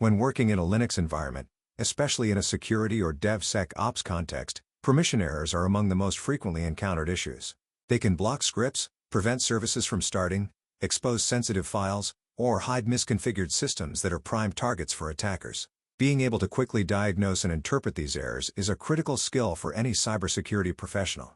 When working in a Linux environment, especially in a security or DevSecOps context, permission errors are among the most frequently encountered issues. They can block scripts, prevent services from starting, expose sensitive files, or hide misconfigured systems that are prime targets for attackers. Being able to quickly diagnose and interpret these errors is a critical skill for any cybersecurity professional.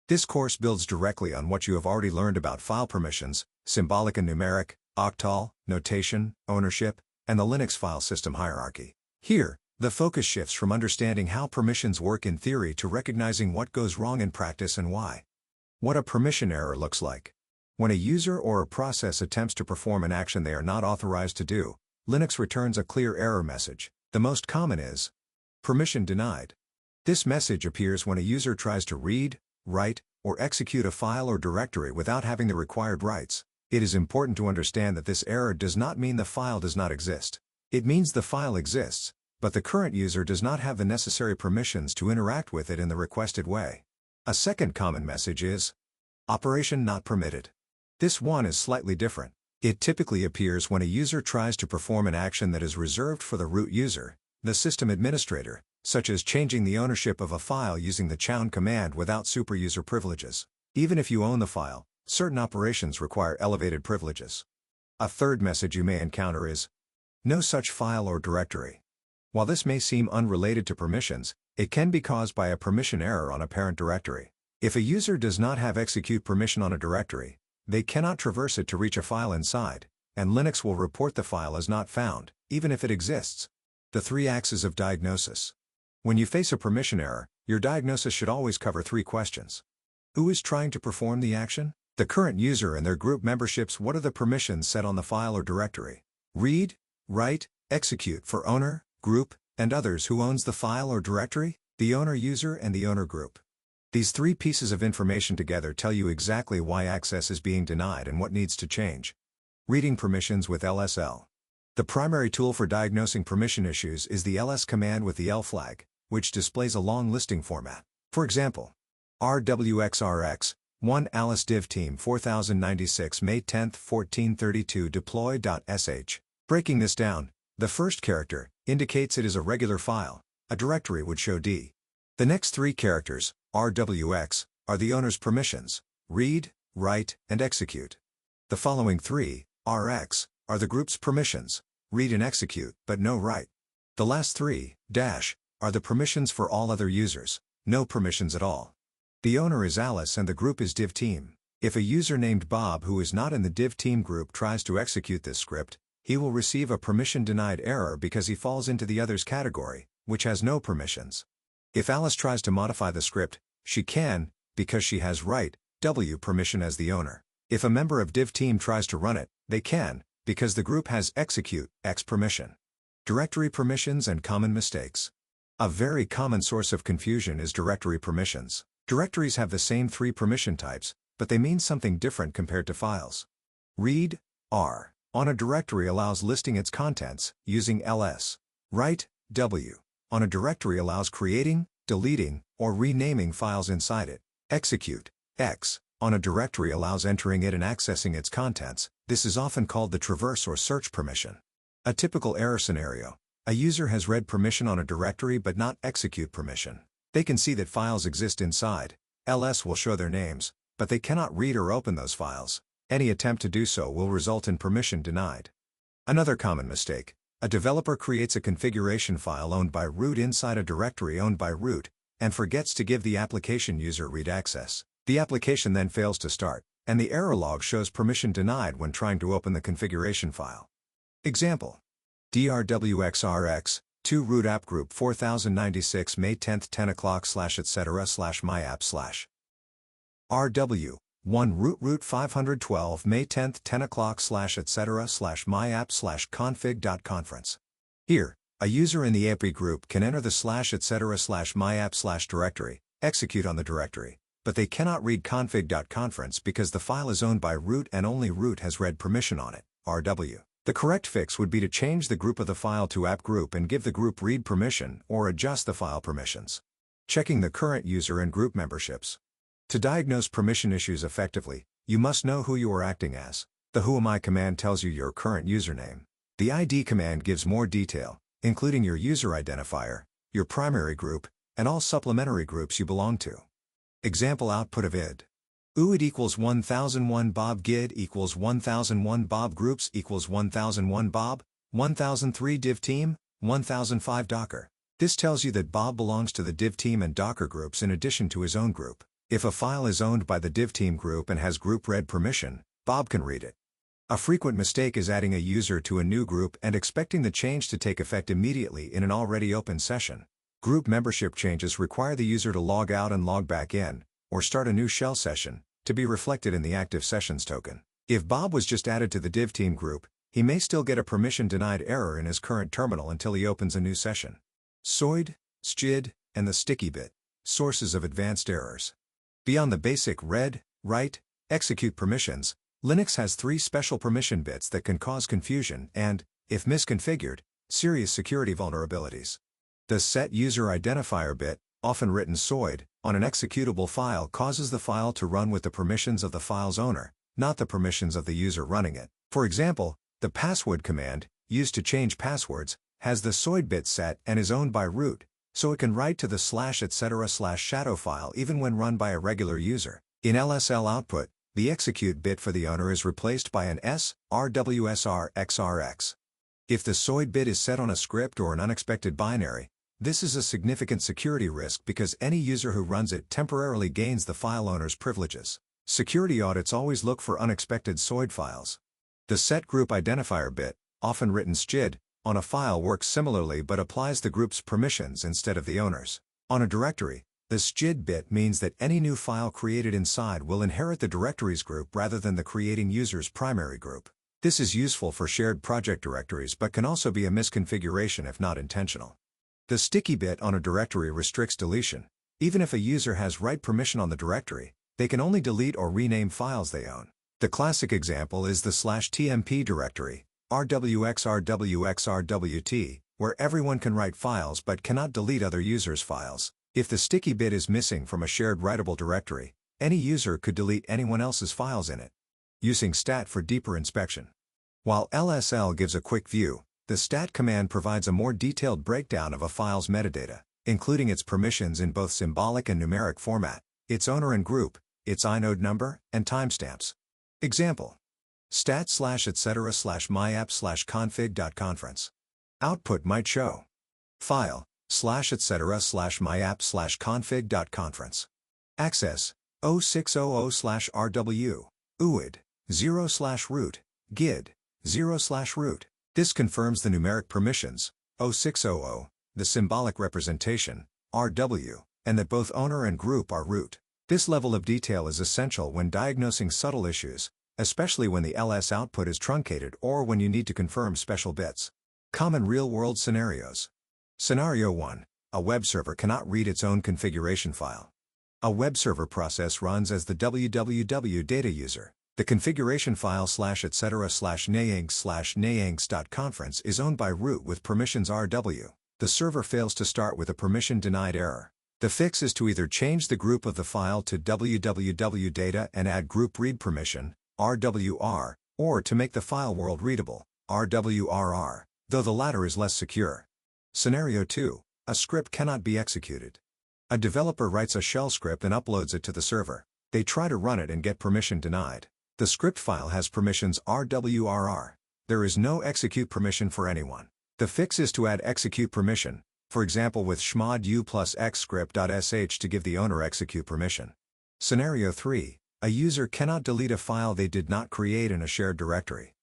This course builds directly on what you have already learned about file permissions, symbolic and numeric, octal, notation, ownership, and the Linux file system hierarchy. Here, the focus shifts from understanding how permissions work in theory to recognizing what goes wrong in practice and why. What a permission error looks like. When a user or a process attempts to perform an action they are not authorized to do, Linux returns a clear error message. The most common is permission denied. This message appears when a user tries to read, write, or execute a file or directory without having the required rights. It is important to understand that this error does not mean the file does not exist. It means the file exists, but the current user does not have the necessary permissions to interact with it in the requested way. A second common message is operation not permitted. This one is slightly different. It typically appears when a user tries to perform an action that is reserved for the root user, the system administrator, such as changing the ownership of a file using the chown command without superuser privileges. Even if you own the file, certain operations require elevated privileges. A third message you may encounter is no such file or directory. While this may seem unrelated to permissions, it can be caused by a permission error on a parent directory. If a user does not have execute permission on a directory, they cannot traverse it to reach a file inside, and Linux will report the file as not found, even if it exists. The three axes of diagnosis. When you face a permission error, your diagnosis should always cover three questions. Who is trying to perform the action? The current user and their group memberships. What are the permissions set on the file or directory? Read, write, execute for owner, group, and others. Who owns the file or directory? The owner user and the owner group. These three pieces of information together tell you exactly why access is being denied and what needs to change. Reading permissions with LSL. The primary tool for diagnosing permission issues is the ls command with the L flag, which displays a long listing format. For example, rwxrx 1 alice div team 4096 May 10, 1432 deploy.sh. Breaking this down, the first character indicates it is a regular file. A directory would show D. The next three characters, RWX, are the owner's permissions: read, write, and execute. The following three, RX, are the group's permissions: read and execute, but no write. The last three, dash, are the permissions for all other users, no permissions at all. The owner is Alice and the group is div team. If a user named Bob who is not in the div team group tries to execute this script, he will receive a permission denied error because he falls into the others category, which has no permissions. If Alice tries to modify the script, she can, because she has write, W permission as the owner. If a member of div team tries to run it, they can, because the group has execute, X permission. Directory permissions and common mistakes. A very common source of confusion is directory permissions. Directories have the same three permission types, but they mean something different compared to files. Read, R, on a directory allows listing its contents, using ls. Write, W, on a directory allows creating, deleting, or renaming files inside it. Execute, X, on a directory allows entering it and accessing its contents. This is often called the traverse or search permission. A typical error scenario. A user has read permission on a directory but not execute permission. They can see that files exist inside. ls will show their names, but they cannot read or open those files. Any attempt to do so will result in permission denied. Another common mistake. A developer creates a configuration file owned by root inside a directory owned by root, and forgets to give the application user read access. The application then fails to start, and the error log shows permission denied when trying to open the configuration file. Example: drwxrx 2 root app group 4096 May 10, 10 o'clock /etc/ /myapp/ rw 1 root 512 May 10, 10 o'clock /etc/ /myapp/config.conference. Here, a user in the API group can enter the /etc/ /myapp/ directory, execute on the directory, but they cannot read config.conference because the file is owned by root and only root has read permission on it, rw. The correct fix would be to change the group of the file to app group and give the group read permission or adjust the file permissions. Checking the current user and group memberships. To diagnose permission issues effectively, you must know who you are acting as. The whoami command tells you your current username. The ID command gives more detail, including your user identifier, your primary group, and all supplementary groups you belong to. Example output of id. UID equals 1001 bob gid equals 1001 bob groups equals 1001 bob, 1003 div team, 1005 docker. This tells you that Bob belongs to the div team and docker groups in addition to his own group. If a file is owned by the div team group and has group read permission, Bob can read it. A frequent mistake is adding a user to a new group and expecting the change to take effect immediately in an already open session. Group membership changes require the user to log out and log back in, or start a new shell session, to be reflected in the active sessions token. If Bob was just added to the div team group, he may still get a permission denied error in his current terminal until he opens a new session. SOID, SCHID, and the sticky bit, sources of advanced errors. Beyond the basic read, write, execute permissions, Linux has 3 special permission bits that can cause confusion and, if misconfigured, serious security vulnerabilities. The set user identifier bit, often written SOID, on an executable file causes the file to run with the permissions of the file's owner, not the permissions of the user running it. For example, the password command, used to change passwords, has the SOID bit set and is owned by root, so it can write to the /etc/shadow file even when run by a regular user. In LSL output, the execute bit for the owner is replaced by an SRWSR_XRX. If the SOID bit is set on a script or an unexpected binary, this is a significant security risk because any user who runs it temporarily gains the file owner's privileges. Security audits always look for unexpected SOID files. The set group identifier bit, often written SCHID, on a file works similarly but applies the group's permissions instead of the owner's. On a directory, the SCHID bit means that any new file created inside will inherit the directories group rather than the creating user's primary group. This is useful for shared project directories but can also be a misconfiguration if not intentional. The sticky bit on a directory restricts deletion. Even if a user has write permission on the directory, they can only delete or rename files they own. The classic example is the /tmp directory, rwxrwxrwt, where everyone can write files but cannot delete other users' files. If the sticky bit is missing from a shared writable directory, any user could delete anyone else's files in it. Using stat for deeper inspection. While LSL gives a quick view, the stat command provides a more detailed breakdown of a file's metadata, including its permissions in both symbolic and numeric format, its owner and group, its inode number, and timestamps. Example: stat/etc/myapp/config.conference. Output might show file /etc/myapp/config.conference. Access 0600/rw, UID 0/root, gid 0/root. This confirms the numeric permissions, 0600, the symbolic representation, RW, and that both owner and group are root. This level of detail is essential when diagnosing subtle issues, especially when the LS output is truncated or when you need to confirm special bits. Common real-world scenarios. Scenario 1. A web server cannot read its own configuration file. A web server process runs as the www data user. The configuration file /etc/nayanx/nayanx.conference is owned by root with permissions RW. The server fails to start with a permission denied error. The fix is to either change the group of the file to www data and add group read permission, RWR, or to make the file world readable, RWRR, though the latter is less secure. Scenario 2. A script cannot be executed. A developer writes a shell script and uploads it to the server. They try to run it and get permission denied. The script file has permissions RWRR. There is no execute permission for anyone. The fix is to add execute permission, for example with chmod u plus x script.sh to give the owner execute permission. Scenario 3. A user cannot delete a file they did not create in a shared directory.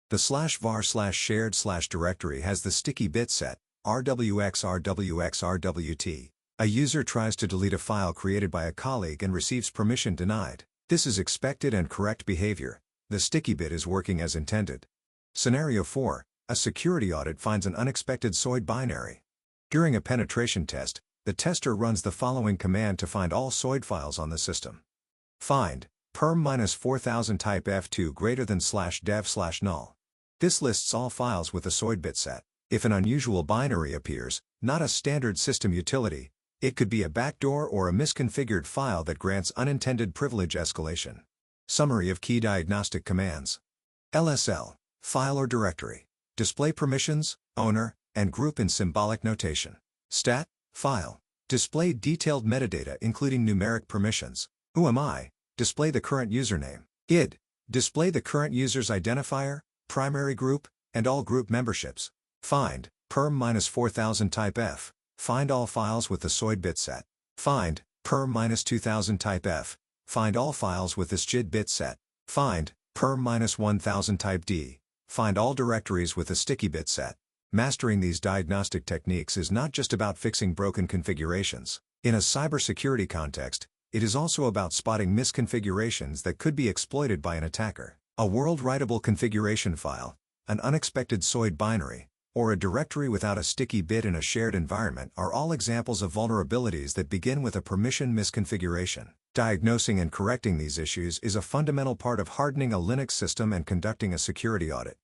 The /var/shared/directory has the sticky bit set, rwxrwxrwt. A user tries to delete a file created by a colleague and receives permission denied. This is expected and correct behavior. The sticky bit is working as intended. Scenario 4. A security audit finds an unexpected SOID binary. During a penetration test, the tester runs the following command to find all SOID files on the system. Find perm-4000 type f2 greater than /dev/null. This lists all files with the SOID bit set. If an unusual binary appears, not a standard system utility, it could be a backdoor or a misconfigured file that grants unintended privilege escalation. Summary of key diagnostic commands. LSL, file or directory. Display permissions, owner, and group in symbolic notation. Stat, file. Display detailed metadata including numeric permissions. UMI. Display the current username. ID. Display the current user's identifier, primary group, and all group memberships. Find, perm-4000 type F. Find all files with the SOID bit set. Find, perm-2000 type F. Find all files with this JID bit set. Find, perm-1000 type D. Find all directories with a sticky bit set. Mastering these diagnostic techniques is not just about fixing broken configurations. In a cybersecurity context, it is also about spotting misconfigurations that could be exploited by an attacker. A world-writable configuration file, an unexpected SOID binary, or a directory without a sticky bit in a shared environment are all examples of vulnerabilities that begin with a permission misconfiguration. Diagnosing and correcting these issues is a fundamental part of hardening a Linux system and conducting a security audit.